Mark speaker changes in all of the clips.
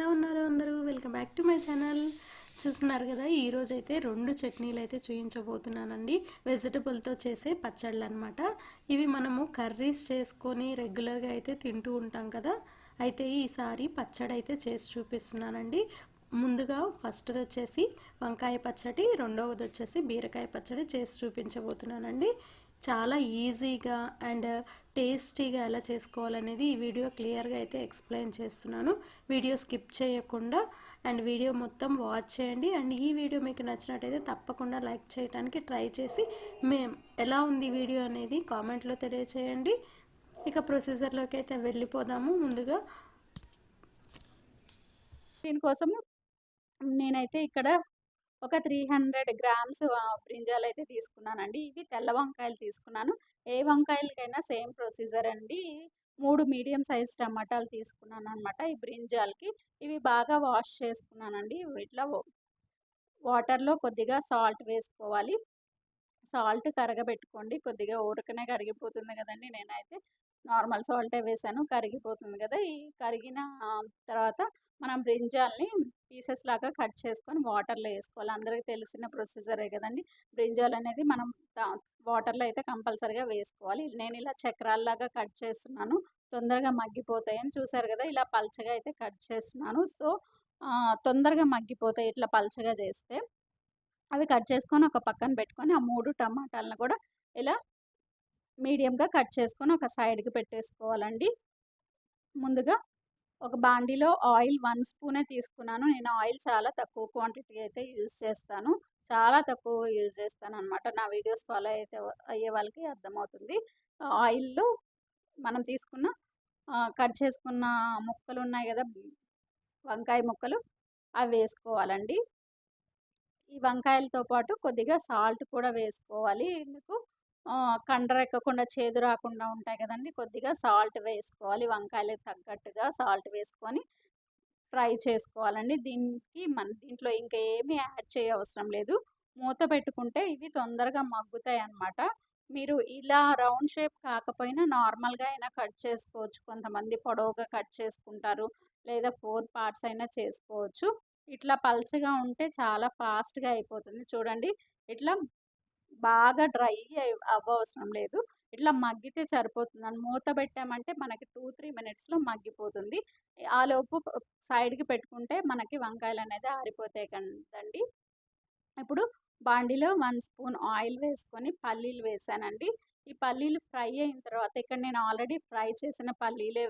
Speaker 1: ఎలా ఉన్నారు అందరూ? Welcome back to my channel. చూస్తున్నారు కదా, ఈరోజు అయితే 2 చట్నీలు అయితే చూపించబోతున్నానండి. వెజిటబుల్తో చేసే పచ్చళ్ళు అనమాట. ఇవి మనము కర్రీస్ చేసుకొని రెగ్యులర్గా అయితే తింటూ ఉంటాం కదా. అయితే ఈసారి పచ్చడి అయితే చేసి చూపిస్తున్నానండి. ముందుగా ఫస్ట్ది వచ్చేసి వంకాయ పచ్చడి, రెండవది వచ్చేసి బీరకాయ పచ్చడి చేసి చూపించబోతున్నానండి. చాలా ఈజీగా అండ్ టేస్టీగా ఎలా చేసుకోవాలనేది ఈ వీడియో క్లియర్గా అయితే ఎక్స్ప్లెయిన్ చేస్తున్నాను. వీడియో స్కిప్ చేయకుండా అండ్ వీడియో మొత్తం వాచ్ చేయండి. అండ్ ఈ వీడియో మీకు నచ్చినట్టయితే తప్పకుండా లైక్ చేయడానికి ట్రై చేసి ఎలా ఉంది వీడియో అనేది కామెంట్లో తెలియచేయండి. ఇక ప్రొసీజర్లోకి అయితే వెళ్ళిపోదాము. ముందుగా
Speaker 2: దీనికోసం నేనైతే ఇక్కడ ఒక 300 గ్రామ్స్ బ్రింజాలు అయితే తీసుకున్నానండి. ఇవి తెల్ల వంకాయలు తీసుకున్నాను. ఏ వంకాయలకైనా సేమ్ ప్రొసీజర్ అండి. 3 మీడియం సైజ్ టమాటాలు తీసుకున్నాను అనమాట ఈ బ్రింజాల్కి. ఇవి బాగా వాష్ చేసుకున్నానండి. ఇట్లా వాటర్లో కొద్దిగా సాల్ట్ వేసుకోవాలి. సాల్ట్ కరగబెట్టుకోండి. కొద్దిగా ఊరకనే కరిగిపోతుంది కదండి. నేనైతే నార్మల్ సాల్టే వేసాను, కరిగిపోతుంది కదా. ఈ కరిగిన తర్వాత మనం బ్రింజాల్ని పీసెస్ లాగా కట్ చేసుకొని వాటర్లో వేసుకోవాలి. అందరికీ తెలిసిన ప్రొసీజరే కదండి. బ్రింజాల్ అనేది మనం వాటర్లో అయితే కంపల్సరీగా వేసుకోవాలి. నేను ఇలా చక్రాల్లాగా కట్ చేస్తున్నాను, తొందరగా మగ్గిపోతాయని. చూసారు కదా, ఇలా పల్చగా అయితే కట్ చేస్తున్నాను. సో తొందరగా మగ్గిపోతాయి ఇట్లా పల్చగా చేస్తే. అవి కట్ చేసుకొని ఒక పక్కన పెట్టుకొని, ఆ 3 టమాటాలను కూడా ఇలా మీడియంగా కట్ చేసుకొని ఒక సైడ్కి పెట్టేసుకోవాలండి. ముందుగా ఒక బాండీలో ఆయిల్ 1 స్పూనే తీసుకున్నాను. నేను ఆయిల్ చాలా తక్కువ క్వాంటిటీ అయితే యూజ్ చేస్తాను. చాలా తక్కువ యూజ్ చేస్తాను అనమాట. నా వీడియోస్ ఫాలో అయితే అయ్యే వాళ్ళకి అర్థమవుతుంది. ఆయిల్లో మనం తీసుకున్న కట్ చేసుకున్న ముక్కలు ఉన్నాయి కదా, వంకాయ ముక్కలు, అవి వేసుకోవాలండి. ఈ వంకాయలతో పాటు కొద్దిగా సాల్ట్ కూడా వేసుకోవాలి. ఎందుకు కండరెక్కకుండా చేదు రాకుండా ఉంటాయి కదండి. కొద్దిగా సాల్ట్ వేసుకోవాలి. వంకాయలకు తగ్గట్టుగా సాల్ట్ వేసుకొని ఫ్రై చేసుకోవాలండి. దీంట్లో ఇంకా ఏమీ యాడ్ చేయవసరం లేదు. మూత పెట్టుకుంటే ఇవి తొందరగా మగ్గుతాయి అన్నమాట. మీరు ఇలా రౌండ్ షేప్ కాకపోయినా నార్మల్గా అయినా కట్ చేసుకోవచ్చు. కొంతమంది పొడవుగా కట్ చేసుకుంటారు, లేదా 4 పార్ట్స్ అయినా చేసుకోవచ్చు. ఇట్లా పల్చగా ఉంటే చాలా ఫాస్ట్గా అయిపోతుంది. చూడండి, ఇట్లా బాగా డ్రై అవ్వవసరం లేదు. ఇట్లా మగ్గితే సరిపోతుందండి. మూత పెట్టామంటే మనకి 2-3 మినిట్స్లో మగ్గిపోతుంది. ఆలోపు సైడ్కి పెట్టుకుంటే మనకి వంకాయలు అనేది ఆరిపోతాయి కదండి. ఇప్పుడు బాండీలో 1 స్పూన్ ఆయిల్ వేసుకొని పల్లీలు వేసానండి. ఈ పల్లీలు ఫ్రై అయిన తర్వాత, ఇక్కడ నేను ఆల్రెడీ ఫ్రై చేసిన పల్లీలే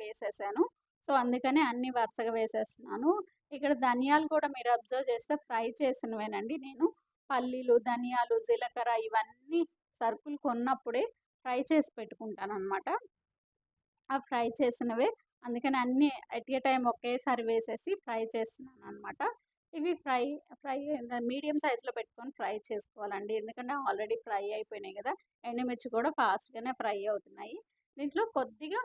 Speaker 2: వేసేసాను. సో అందుకని అన్ని వరుసగా వేసేస్తున్నాను. ఇక్కడ ధనియాలు కూడా మీరు అబ్జర్వ్ చేస్తే ఫ్రై చేసినవేనండి. నేను పల్లీలు, ధనియాలు, జీలకర్ర ఇవన్నీ సరుకులు కొన్నప్పుడే ఫ్రై చేసి పెట్టుకుంటానన్నమాట. ఆ ఫ్రై చేసినవే, అందుకని అన్నీ ఎట్ ఏ టైం ఒకేసారి వేసేసి ఫ్రై చేస్తున్నాను అనమాట. ఇవి ఫ్రై ఫ్రై మీడియం సైజులో పెట్టుకొని ఫ్రై చేసుకోవాలండి. ఎందుకంటే ఆల్రెడీ ఫ్రై అయిపోయినాయి కదా. ఎండుమిర్చి కూడా ఫాస్ట్గానే ఫ్రై అవుతున్నాయి. దీంట్లో కొద్దిగా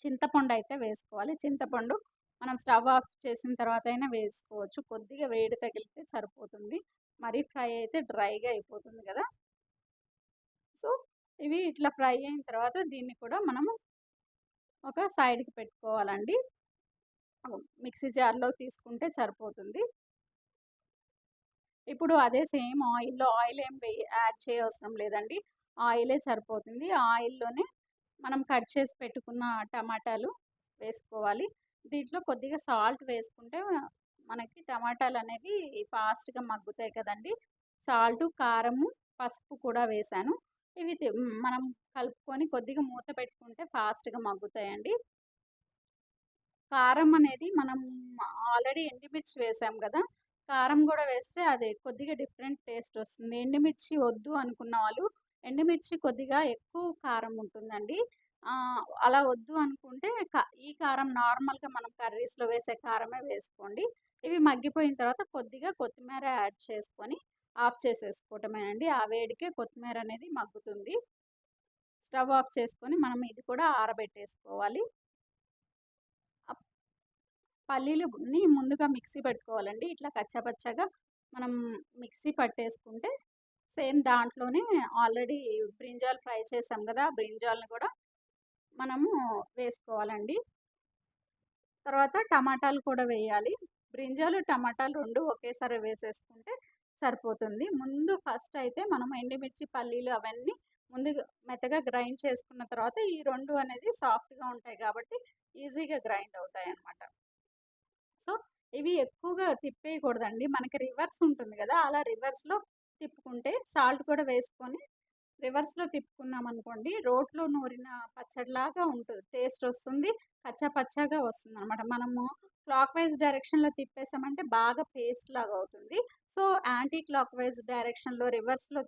Speaker 2: చింతపండు అయితే వేసుకోవాలి. చింతపండు మనం స్టవ్ ఆఫ్ చేసిన తర్వాత అయినా వేసుకోవచ్చు. కొద్దిగా వేడి తగిలితే సరిపోతుంది. మరీ ఫ్రై అయితే డ్రైగా అయిపోతుంది కదా. సో ఇవి ఇట్లా ఫ్రై అయిన తర్వాత దీన్ని కూడా మనము ఒక సైడ్కి పెట్టుకోవాలండి. మిక్సీ జార్లో తీసుకుంటే సరిపోతుంది. ఇప్పుడు అదే సేమ్ ఆయిల్లో, ఆయిల్ ఏం యాడ్ చేయవసరం లేదండి. ఆయిలే సరిపోతుంది. ఆయిల్లోనే మనం కట్ చేసి పెట్టుకున్న టమాటాలు వేసుకోవాలి. దీంట్లో కొద్దిగా సాల్ట్ వేసుకుంటే మనకి టమాటాలు అనేవి ఫాస్ట్గా మగ్గుతాయి కదండి. సాల్టు, కారము, పసుపు కూడా వేసాను. ఇవి మనం కలుపుకొని కొద్దిగా మూత పెట్టుకుంటే ఫాస్ట్గా మగ్గుతాయండి. కారం అనేది మనం ఆల్రెడీ ఎండుమిర్చి వేసాం కదా, కారం కూడా వేస్తే అది కొద్దిగా డిఫరెంట్ టేస్ట్ వస్తుంది. ఎండుమిర్చి వద్దు అనుకున్న వాళ్ళు ఎండుమిర్చి కొద్దిగా ఎక్కువ కారం ఉంటుందండి. అలా వద్దు అనుకుంటే ఈ కారం నార్మల్గా మనం కర్రీస్లో వేసే కారమే వేసుకోండి. ఇవి మగ్గిపోయిన తర్వాత కొద్దిగా కొత్తిమీర యాడ్ చేసుకొని ఆఫ్ చేసేసుకోవటమేనండి. ఆ వేడికే కొత్తిమీర అనేది మగ్గుతుంది. స్టవ్ ఆఫ్ చేసుకొని మనం ఇది కూడా ఆరబెట్టేసుకోవాలి. పల్లీలుని ముందుగా మిక్సీ పెట్టుకోవాలండి. ఇట్లా కచ్చాపచ్చాగా మనం మిక్సీ పట్టేసుకుంటే సేమ్ దాంట్లోనే ఆల్రెడీ బ్రింజాల్ ఫ్రై చేసాం కదా, ఆ బ్రింజాల్ని కూడా మనము వేసుకోవాలండి. తర్వాత టమాటాలు కూడా వేయాలి. బ్రింజాలు, టమాటాలు 2 ఒకేసారి వేసేసుకుంటే సరిపోతుంది. ముందు ఫస్ట్ అయితే మనం ఎండుమిర్చి, పల్లీలు అవన్నీ ముందు మెత్తగా గ్రైండ్ చేసుకున్న తర్వాత ఈ 2 అనేది సాఫ్ట్‌గా ఉంటాయి కాబట్టి ఈజీగా గ్రైండ్ అవుతాయన్నమాట. సో, ఇవి ఎక్కువగా తిప్పేయకూడదండి. మనకి రివర్స్ ఉంటుంది గదా! అలా రివర్స్‌లో తిప్పుకుంటే సాల్ట్ కూడా వేసుకొని రివర్స్‌లో తిప్పుకున్నామనుకోండి, రోట్లో నూరిన పచ్చడిలాగా ఉంటది. టేస్ట్ వస్తుంది. కచ్చా పచ్చాగా వస్తుందనమాట. మనము క్లాక్ వైస్ డైరెక్షన్‌లో తిప్పేసామంటే బాగా పేస్ట్ లాగా అవుతుంది. సో, యాంటీ క్లాక్ వైస్ డైరెక్షన్‌లో రివర్స్‌లో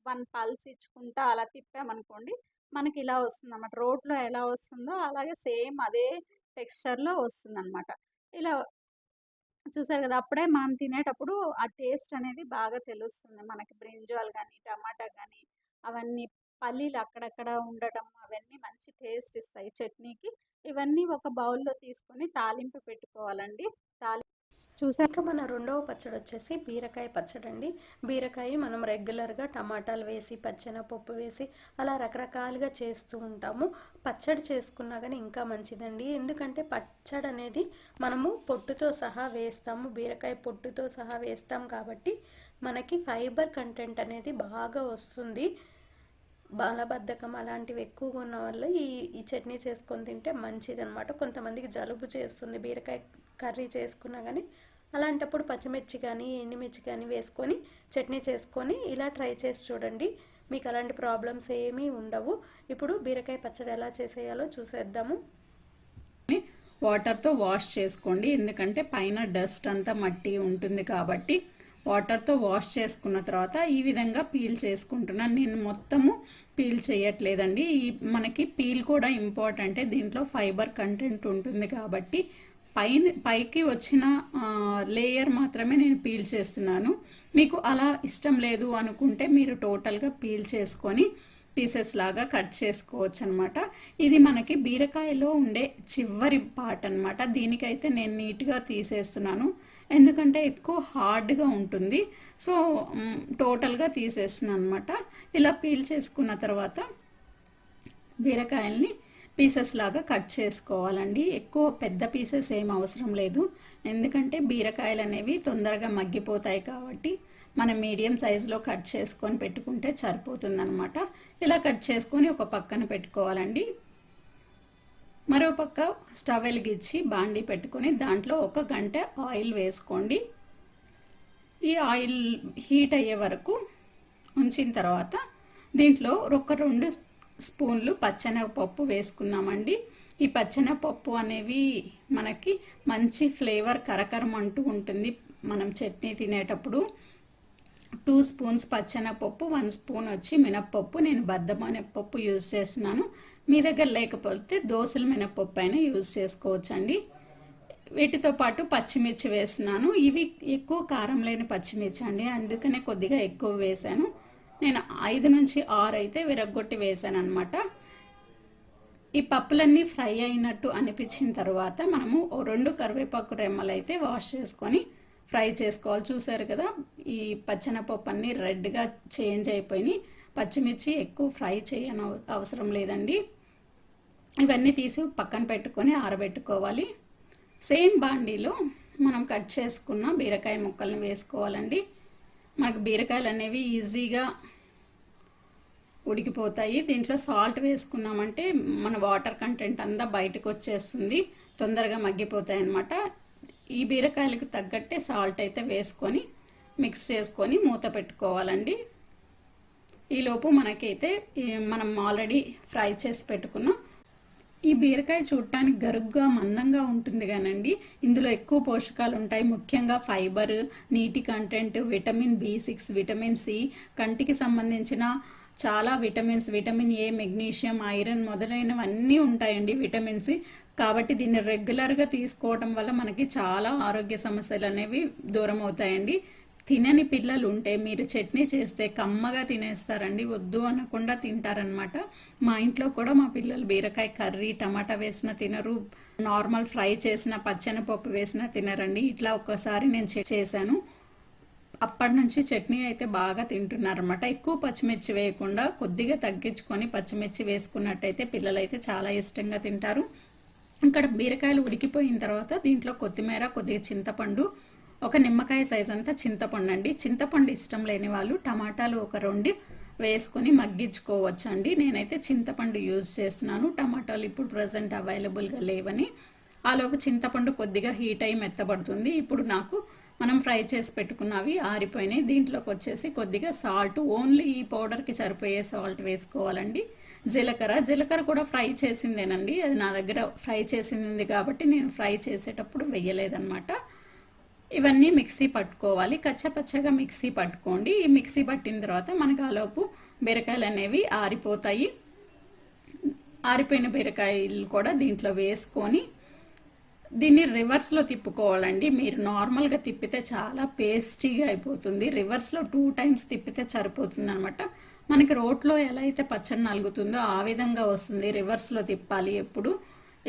Speaker 2: 1 పల్స్ ఇచ్చుకుంటా అలా తిప్పామనుకోండి, మనకి ఇలా వస్తుందనమాట. రోట్లో ఎలా వస్తుందో అలాగే సేమ్ అదే టెక్స్చర్‌లో వస్తుందనమాట. ఇలా చూసారు గదా! అప్పుడే మనం తినేటప్పుడు ఆ టేస్ట్ అనేది బాగా తెలుస్తుంది. మనకి బ్రింజాల్ గానీ, టమాటా గానీ, అవన్నీ పల్లీలు అక్కడక్కడ ఉండటం అవన్నీ మంచి టేస్ట్ ఇస్తాయి చట్నీకి. ఇవన్నీ ఒక బౌల్‌లో తీసుకొని తాలింపు పెట్టుకోవాలండి. చూసారు
Speaker 1: ఇంకా మన రెండవ పచ్చడి వచ్చేసి బీరకాయ పచ్చడి అండి. బీరకాయ మనం రెగ్యులర్గా టమాటాలు వేసి పచ్చెనపప్పు వేసి అలా రకరకాలుగా చేస్తూ ఉంటాము. పచ్చడి చేసుకున్నా కానీ ఇంకా మంచిదండి. ఎందుకంటే పచ్చడి అనేది మనము పొట్టుతో సహా వేస్తాము, బీరకాయ పొట్టుతో సహా వేస్తాం కాబట్టి మనకి ఫైబర్ కంటెంట్ అనేది బాగా వస్తుంది. బాలబద్ధకం అలాంటివి ఎక్కువగా ఉన్న వల్ల ఈ చట్నీ చేసుకొని తింటే మంచిది అనమాట. కొంతమందికి జలుబు చేస్తుంది బీరకాయ కర్రీ చేసుకున్నా కానీ, అలాంటప్పుడు పచ్చిమిర్చి కానీ ఎండుమిర్చి కానీ వేసుకొని చట్నీ చేసుకొని ఇలా ట్రై చేసి చూడండి. మీకు అలాంటి ప్రాబ్లమ్స్ ఏమీ ఉండవు. ఇప్పుడు బీరకాయ పచ్చడి ఎలా చేసేయాలో చూసేద్దాము.
Speaker 3: వాటర్తో వాష్ చేసుకోండి, ఎందుకంటే పైన డస్ట్ అంతా మట్టి ఉంటుంది కాబట్టి వాటర్తో వాష్ చేసుకున్న తర్వాత ఈ విధంగా పీల్ చేసుకుంటున్నాను. నేను మొత్తము పీల్ చేయట్లేదండి. మనకి పీల్ కూడా ఇంపార్టెంటే, దీంట్లో ఫైబర్ కంటెంట్ ఉంటుంది కాబట్టి పైకి వచ్చిన లేయర్ మాత్రమే నేను పీల్ చేస్తున్నాను. మీకు అలా ఇష్టం లేదు అనుకుంటే మీరు టోటల్గా పీల్ చేసుకొని పీసెస్ లాగా కట్ చేసుకోవచ్చు అనమాట. ఇది మనకి బీరకాయలో ఉండే చివరి పార్ట్ అనమాట. దీనికైతే నేను నీట్గా తీసేస్తున్నాను, ఎందుకంటే ఎక్కువ హార్డ్గా ఉంటుంది. సో టోటల్గా తీసేస్తున్నాను అనమాట. ఇలా పీల్ చేసుకున్న తర్వాత బీరకాయల్ని పీసెస్ లాగా కట్ చేసుకోవాలండి. ఎక్కువ పెద్ద పీసెస్ ఏం అవసరం లేదు, ఎందుకంటే బీరకాయలు అనేవి తొందరగా మగ్గిపోతాయి కాబట్టి మనం మీడియం సైజులో కట్ చేసుకొని పెట్టుకుంటే సరిపోతుందన్నమాట. ఇలా కట్ చేసుకొని ఒక పక్కన పెట్టుకోవాలండి. మరో పక్క స్టవ్ వెలిగించి బాండీ పెట్టుకొని దాంట్లో 1 గంట ఆయిల్ వేసుకోండి. ఈ ఆయిల్ హీట్ అయ్యే వరకు ఉంచిన తర్వాత దీంట్లో ఒక 2 స్పూన్లు పచ్చెనగపప్పు వేసుకుందామండి. ఈ పచ్చెనగపప్పు అనేవి మనకి మంచి ఫ్లేవర్ కరకరమంటూ ఉంటుంది మనం చట్నీ తినేటప్పుడు. 2 స్పూన్స్ పచ్చెనగపప్పు, 1 స్పూన్ వచ్చి మినప్పప్పు. నేను బద్ద మినప్పప్పు యూజ్ చేస్తున్నాను. మీ దగ్గర లేకపోతే దోసల మినప్పప్పు అయినా యూజ్ చేసుకోవచ్చండి. వీటితో పాటు పచ్చిమిర్చి వేస్తున్నాను. ఇవి ఎక్కువ కారం లేని పచ్చిమిర్చి అండి, అందుకనే కొద్దిగా ఎక్కువ వేసాను. నేను 5 నుంచి 6 అయితే విరగ్గొట్టి వేసాను అనమాట. ఈ పప్పులన్నీ ఫ్రై అయినట్టు అనిపించిన తర్వాత మనము 2 కరివేపాకు రెమ్మలు అయితే వాష్ చేసుకొని ఫ్రై చేసుకోవాలి. చూసారు కదా, ఈ పచ్చెనపప్పు అన్నీ రెడ్గా చేంజ్ అయిపోయినాయి. పచ్చిమిర్చి ఎక్కువ ఫ్రై చేయని అవసరం లేదండి. ఇవన్నీ తీసి పక్కన పెట్టుకొని ఆరబెట్టుకోవాలి. సేమ్ బాండీలో మనం కట్ చేసుకున్న బీరకాయ ముక్కల్ని వేసుకోవాలండి. మనకు బీరకాయలు అనేవి ఈజీగా ఉడికిపోతాయి. దీంట్లో సాల్ట్ వేసుకున్నామంటే మన వాటర్ కంటెంట్ అంతా బయటకు వచ్చేస్తుంది, తొందరగా మగ్గిపోతాయి అన్నమాట. ఈ బీరకాయలకు తగ్గట్టే సాల్ట్ అయితే వేసుకొని మిక్స్ చేసుకొని మూత పెట్టుకోవాలండి. ఈలోపు మనకైతే మనం ఆల్రెడీ ఫ్రై చేసి పెట్టుకున్న ఈ బీరకాయ చూడటానికి గరుగ్గా మందంగా ఉంటుంది కానండి, ఇందులో ఎక్కువ పోషకాలు ఉంటాయి. ముఖ్యంగా ఫైబర్, నీటి content, vitamin B6, vitamin C, కంటికి సంబంధించిన చాలా vitamins, vitamin A, magnesium, iron మొదలైనవన్నీ ఉంటాయండి, విటమిన్ C. కాబట్టి దీన్ని రెగ్యులర్గా తీసుకోవడం వల్ల మనకి చాలా ఆరోగ్య సమస్యలు అనేవి దూరం అవుతాయండి. తినని పిల్లలు ఉంటే మీరు చట్నీ చేస్తే కమ్మగా తినేస్తారండి, వద్దు అనకుండా తింటారనమాట. మా ఇంట్లో కూడా మా పిల్లలు బీరకాయ కర్రీ టమాటా వేసిన తినరు, నార్మల్ ఫ్రై చేసిన పచ్చెనపప్పు వేసిన తినరండి. ఇట్లా ఒక్కసారి నేను చేశాను, అప్పటి నుంచి చట్నీ అయితే బాగా తింటున్నారనమాట. ఎక్కువ పచ్చిమిర్చి వేయకుండా కొద్దిగా తగ్గించుకొని పచ్చిమిర్చి వేసుకున్నట్టయితే పిల్లలైతే చాలా ఇష్టంగా తింటారు. ఇక్కడ బీరకాయలు ఉడికిపోయిన తర్వాత దీంట్లో కొత్తిమీర, కొద్దిగా చింతపండు, ఒక నిమ్మకాయ సైజ్ అంతా చింతపండు అండి. చింతపండు ఇష్టం లేని వాళ్ళు టమాటాలు ఒక 2 వేసుకొని మగ్గించుకోవచ్చు అండి. నేనైతే చింతపండు యూజ్ చేస్తున్నాను, టమాటాలు ఇప్పుడు ప్రజెంట్ అవైలబుల్గా లేవని. ఆలోపు చింతపండు కొద్దిగా హీట్ అయి మెత్తబడుతుంది. ఇప్పుడు నాకు మనం ఫ్రై చేసి పెట్టుకున్నవి ఆరిపోయినాయి. దీంట్లోకి వచ్చేసి కొద్దిగా సాల్ట్, ఓన్లీ ఈ పౌడర్కి సరిపోయే సాల్ట్ వేసుకోవాలండి. జీలకర్ర కూడా ఫ్రై చేసిందేనండి, అది నా దగ్గర ఫ్రై చేసింది కాబట్టి నేను ఫ్రై చేసేటప్పుడు వేయలేదన్నమాట. ఇవన్నీ మిక్సీ పట్టుకోవాలి, కచ్చపచ్చగా మిక్సీ పట్టుకోండి. ఈ మిక్సీ పట్టిన తర్వాత మనకు ఆలోపు బీరకాయలు అనేవి ఆరిపోతాయి. ఆరిపోయిన బీరకాయలు కూడా దీంట్లో వేసుకొని దీన్ని రివర్స్లో తిప్పుకోవాలండి. మీరు నార్మల్గా తిప్పితే చాలా పేస్టీగా అయిపోతుంది, రివర్స్లో 2 టైమ్స్ తిప్పితే సరిపోతుంది అనమాట. మనకి రోట్లో ఎలా అయితే పచ్చడి నలుగుతుందో ఆ విధంగా వస్తుంది. రివర్స్లో తిప్పాలి ఎప్పుడు.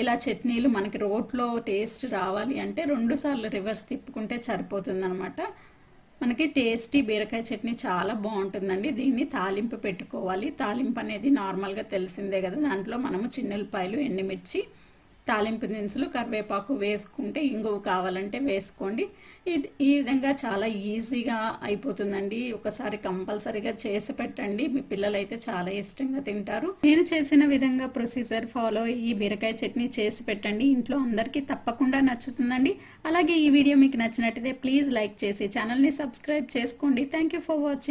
Speaker 3: ఇలా చట్నీలు మనకి రోట్లో టేస్ట్ రావాలి అంటే 2 సార్లు రివర్స్ తిప్పుకుంటే సరిపోతుంది అనమాట. మనకి టేస్టీ బీరకాయ చట్నీ చాలా బాగుంటుందండి. దీన్ని తాలింపు పెట్టుకోవాలి. తాలింపు అనేది నార్మల్గా తెలిసిందే కదా, దాంట్లో మనము చిన్నులపాయలు, ఎండుమిర్చి, తాలింపు దినుసులు, కరివేపాకు వేసుకుంటే ఇంగువ కావాలంటే వేసుకోండి. ఈ విధంగా చాలా ఈజీగా అయిపోతుందండి. ఒకసారి కంపల్సరీగా చేసి పెట్టండి, మీ పిల్లలైతే చాలా ఇష్టంగా తింటారు. నేను చేసిన విధంగా ప్రొసీజర్ ఫాలో అయ్యి బీరకాయ చట్నీ చేసి పెట్టండి, ఇంట్లో అందరికీ తప్పకుండా నచ్చుతుందండి. అలాగే ఈ వీడియో మీకు నచ్చినట్టయితే ప్లీజ్ లైక్ చేసి ఛానల్ని సబ్స్క్రైబ్ చేసుకోండి. Thank you for watching.